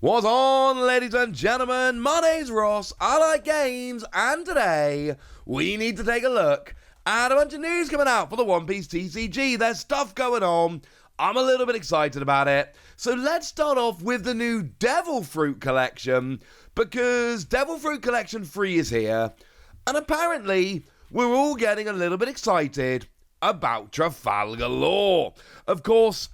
What's on, ladies and gentlemen? My name's Ross, I like games, and today we need to take a look at a bunch of news coming out for the One Piece TCG. There's stuff going on. I'm a little bit excited about it. So let's start off with the new Devil Fruit Collection, because Devil Fruit Collection 3 is here, and apparently we're all getting a little bit excited about Trafalgar Law. Of course,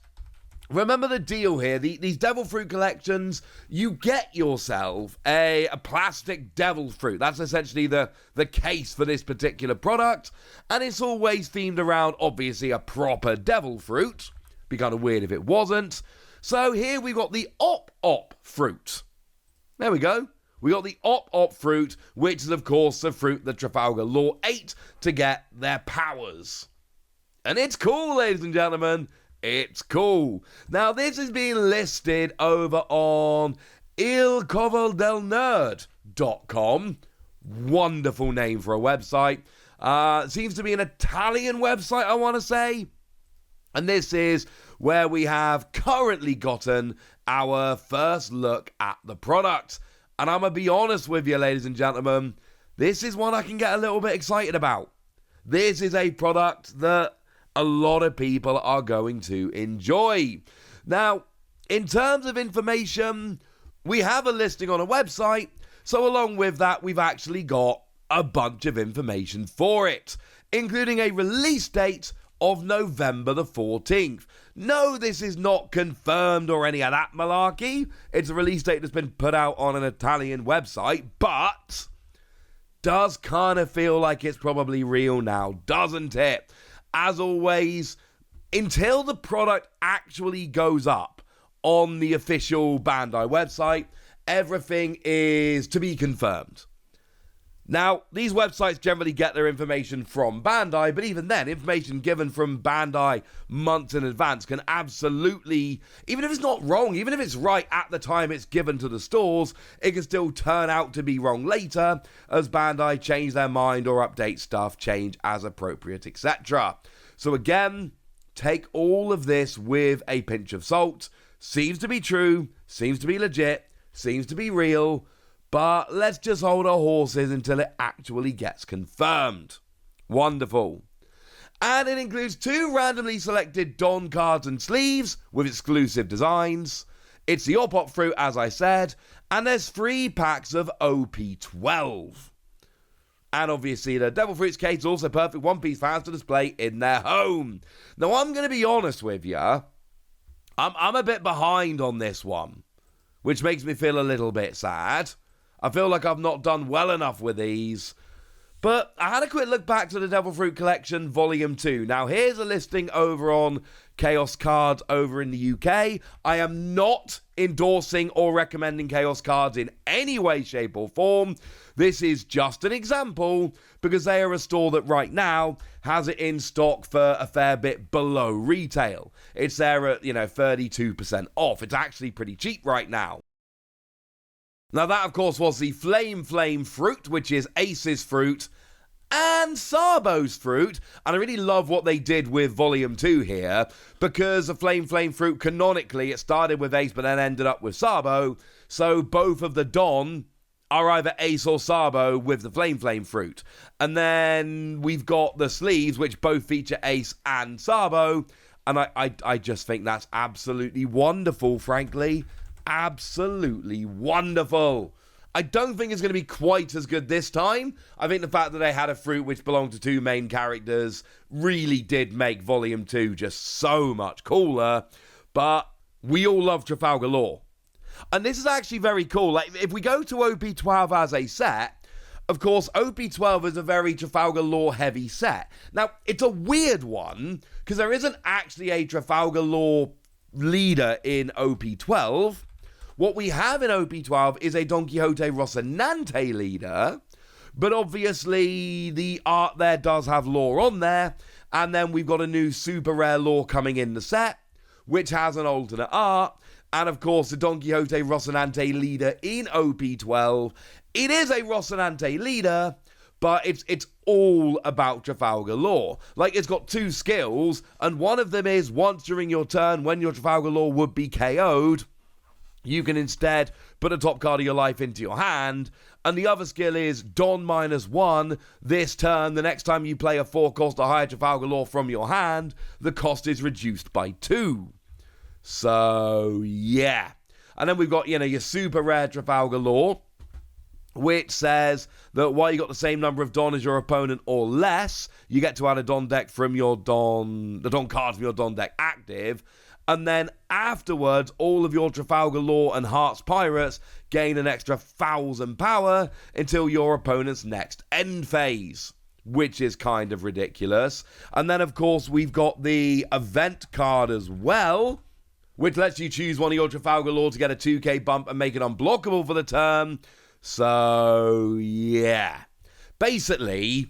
remember the deal here, these Devil Fruit collections, you get yourself a plastic Devil Fruit. That's essentially the case for this particular product, and it's always themed around, obviously, a proper Devil Fruit. Be kind of weird if it wasn't. So here we got the Op Fruit. There we go. We got the Op Fruit, which is, of course, the fruit that Trafalgar Law ate to get their powers. And it's cool, ladies and gentlemen. It's cool. Now, this is being listed over on ilcovodelnerd.com. Wonderful name for a website. Seems to be an Italian website, I want to say. And this is where we have currently gotten our first look at the product. And I'm going to be honest with you, ladies and gentlemen, this is one I can get a little bit excited about. This is a product that a lot of people are going to enjoy. Now, in terms of information, we have a listing on a website, so along with that, we've actually got a bunch of information for it, including a release date of November the 14th. No, this is not confirmed or any of that malarkey. It's a release date that's been put out on an Italian website, but does kind of feel like it's probably real now, doesn't it? As always, until the product actually goes up on the official Bandai website, everything is to be confirmed. Now, these websites generally get their information from Bandai, but even then, information given from Bandai months in advance can absolutely, even if it's not wrong, even if it's right at the time it's given to the stores, it can still turn out to be wrong later, as Bandai change their mind or update stuff, change as appropriate, etc. So again, take all of this with a pinch of salt. Seems to be true, seems to be legit, seems to be real, but let's just hold our horses until it actually gets confirmed. Wonderful. And it includes 2 randomly selected Don cards and sleeves with exclusive designs. It's the Op Fruit, as I said, and there's 3 packs of OP12. And obviously the Devil Fruit's case is also perfect One Piece fans to display in their home. Now, I'm going to be honest with you, I'm a bit behind on this one, which makes me feel a little bit sad. I feel like I've not done well enough with these. But I had a quick look back to the Devil Fruit Collection Volume 2. Now, here's a listing over on Chaos Cards over in the UK. I am not endorsing or recommending Chaos Cards in any way, shape, or form. This is just an example, because they are a store that right now has it in stock for a fair bit below retail. It's there at, 32% off. It's actually pretty cheap right now. Now, that, of course, was the Flame Fruit, which is Ace's fruit, and Sabo's fruit. And I really love what they did with Volume 2 here, because the Flame Fruit, canonically, it started with Ace, but then ended up with Sabo. So both of the Don are either Ace or Sabo with the Flame Fruit. And then we've got the sleeves, which both feature Ace and Sabo. And I just think that's absolutely wonderful, frankly. Absolutely wonderful. I don't think it's going to be quite as good this time. I think the fact that they had a fruit which belonged to 2 main characters really did make Volume 2 just so much cooler. But we all love Trafalgar Law. And this is actually very cool. Like, if we go to OP12 as a set, of course, OP12 is a very Trafalgar Law heavy set. Now, it's a weird one, because there isn't actually a Trafalgar Law leader in OP12. What we have in OP12 is a Don Quixote Rocinante leader, but obviously the art there does have lore on there, and then we've got a new super rare lore coming in the set, which has an alternate art, and of course the Don Quixote Rocinante leader in OP12. It is a Rocinante leader, but it's all about Trafalgar Law. Like, it's got 2 skills, and one of them is once during your turn when your Trafalgar Law would be KO'd, you can instead put a top card of your life into your hand. And the other skill is Don -1. This turn, the next time you play a 4-cost or higher Trafalgar Law from your hand, the cost is reduced by 2. So, yeah. And then we've got, your super rare Trafalgar Law, which says that while you got the same number of Don as your opponent or less, you get to add a Don deck from the Don card from your Don deck active. And then afterwards, all of your Trafalgar Law and Hearts Pirates gain an extra 1,000 power until your opponent's next end phase, which is kind of ridiculous. And then, of course, we've got the event card as well, which lets you choose one of your Trafalgar Law to get a 2k bump and make it unblockable for the turn. So, yeah. Basically,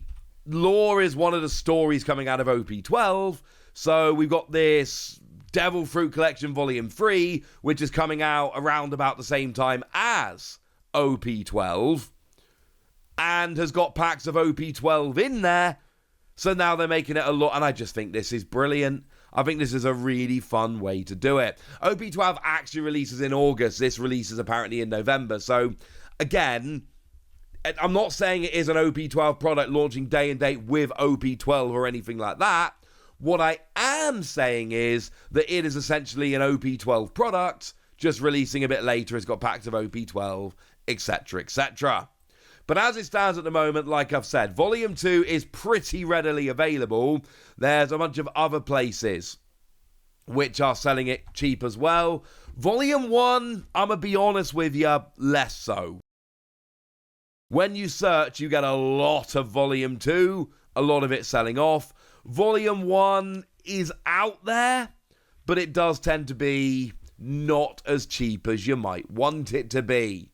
Law is one of the stories coming out of OP12. So we've got this Devil Fruit Collection Volume 3, which is coming out around about the same time as OP12, and has got packs of OP12 in there. So now they're making it a lot, and I just think this is brilliant. I think this is a really fun way to do it. OP12 actually releases in August. This releases apparently in November. So, again, I'm not saying it is an OP12 product launching day and date with OP12 or anything like that. What I am saying is that it is essentially an OP12 product, just releasing a bit later. It's got packs of OP12, etc., etc. But as it stands at the moment, like I've said, Volume 2 is pretty readily available. There's a bunch of other places which are selling it cheap as well. Volume 1, I'm going to be honest with you, less so. When you search, you get a lot of Volume 2, a lot of it selling off. Volume 1 is out there, but it does tend to be not as cheap as you might want it to be.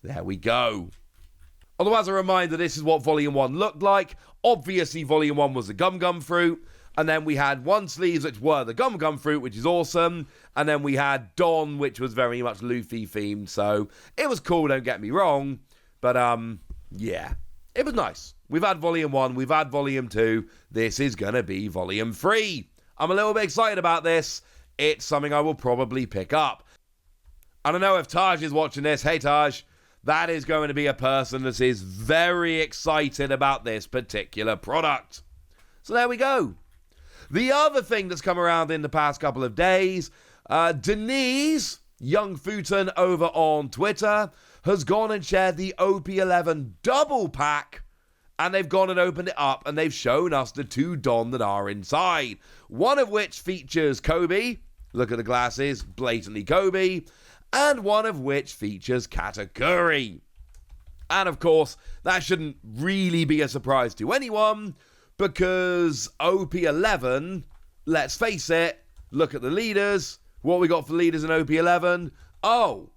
There we go. Although, as a reminder, this is what Volume 1 looked like. Obviously, Volume 1 was the Gum Fruit, and then we had one sleeves, which were the Gum Fruit, which is awesome, and then we had Don, which was very much Luffy themed, so it was cool, don't get me wrong, but, yeah, it was nice. We've had Volume 1, we've had Volume 2, this is going to be Volume 3. I'm a little bit excited about this. It's something I will probably pick up. I don't know if Taj is watching this. Hey, Taj. That is going to be a person that is very excited about this particular product. So there we go. The other thing that's come around in the past couple of days, Denise Young Futon over on Twitter has gone and shared the OP11 double pack, and they've gone and opened it up, and they've shown us the 2 Don that are inside. One of which features Kobe. Look at the glasses, blatantly Kobe. And one of which features Katakuri. And of course, that shouldn't really be a surprise to anyone, because OP11, let's face it, look at the leaders. What we got for leaders in OP11? Oh,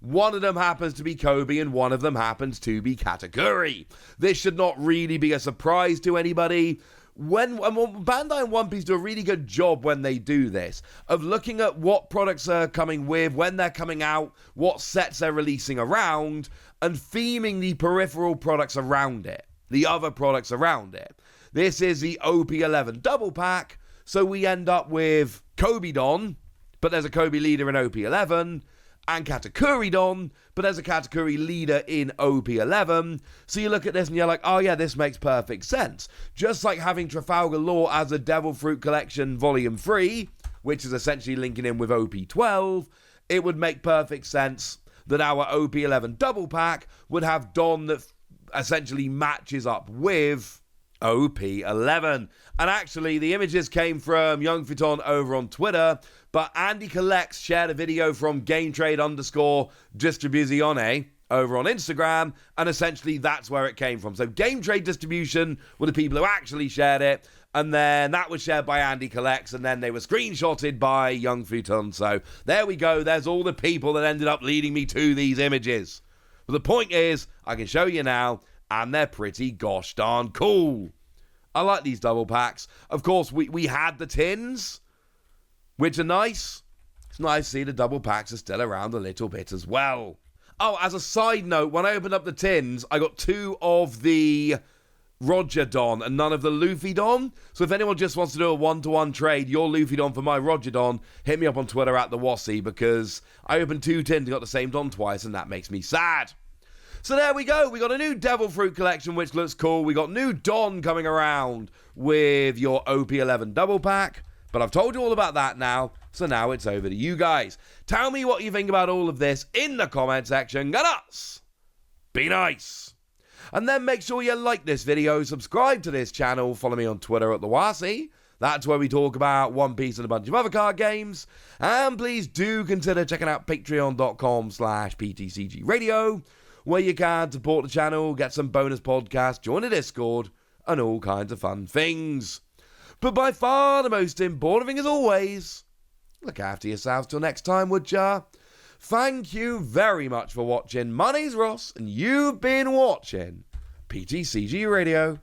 one of them happens to be Kobe and one of them happens to be Katakuri. This should not really be a surprise to anybody. When Bandai and One Piece do a really good job when they do this, of looking at what products are coming with, when they're coming out, what sets they're releasing around, and theming the peripheral products around it, the other products around it. This is the OP11 double pack, so we end up with Kobe Don, but there's a Kobe leader in OP11, and Katakuri Don, but there's a Katakuri leader in OP11. So you look at this and you're like, oh yeah, this makes perfect sense. Just like having Trafalgar Law as a Devil Fruit Collection Volume 3, which is essentially linking in with OP12, it would make perfect sense that our OP11 double pack would have Don that essentially matches up with OP11. And actually, the images came from Young Futon over on Twitter, but Andy Collects shared a video from GameTrade_Distribuzione over on Instagram, and essentially that's where it came from. So Game Trade Distribution were the people who actually shared it, and then that was shared by Andy Collects, and then they were screenshotted by Young Futon. So there we go. There's all the people that ended up leading me to these images. But the point is, I can show you now, and they're pretty gosh darn cool. I like these double packs. Of course, we had the tins, which are nice. It's nice to see the double packs are still around a little bit as well. Oh, as a side note, when I opened up the tins, I got 2 of the Roger Don and none of the Luffy Don. So if anyone just wants to do a one-to-one trade, your Luffy Don for my Roger Don, hit me up on Twitter at the Wassy, because I opened 2 tins and got the same Don twice, and that makes me sad. So there we go. We got a new Devil Fruit collection, which looks cool. We got new Don coming around with your OP11 double pack. But I've told you all about that now, so now it's over to you guys. Tell me what you think about all of this in the comment section. Get us! Be nice! And then make sure you like this video, subscribe to this channel, follow me on Twitter at the Wassy. That's where we talk about One Piece and a bunch of other card games. And please do consider checking out patreon.com/PTCG Radio, where you can support the channel, get some bonus podcasts, join the Discord, and all kinds of fun things. But by far the most important thing, as always, look after yourselves till next time, would ya? Thank you very much for watching. My name's Ross, and you've been watching PTCG Radio.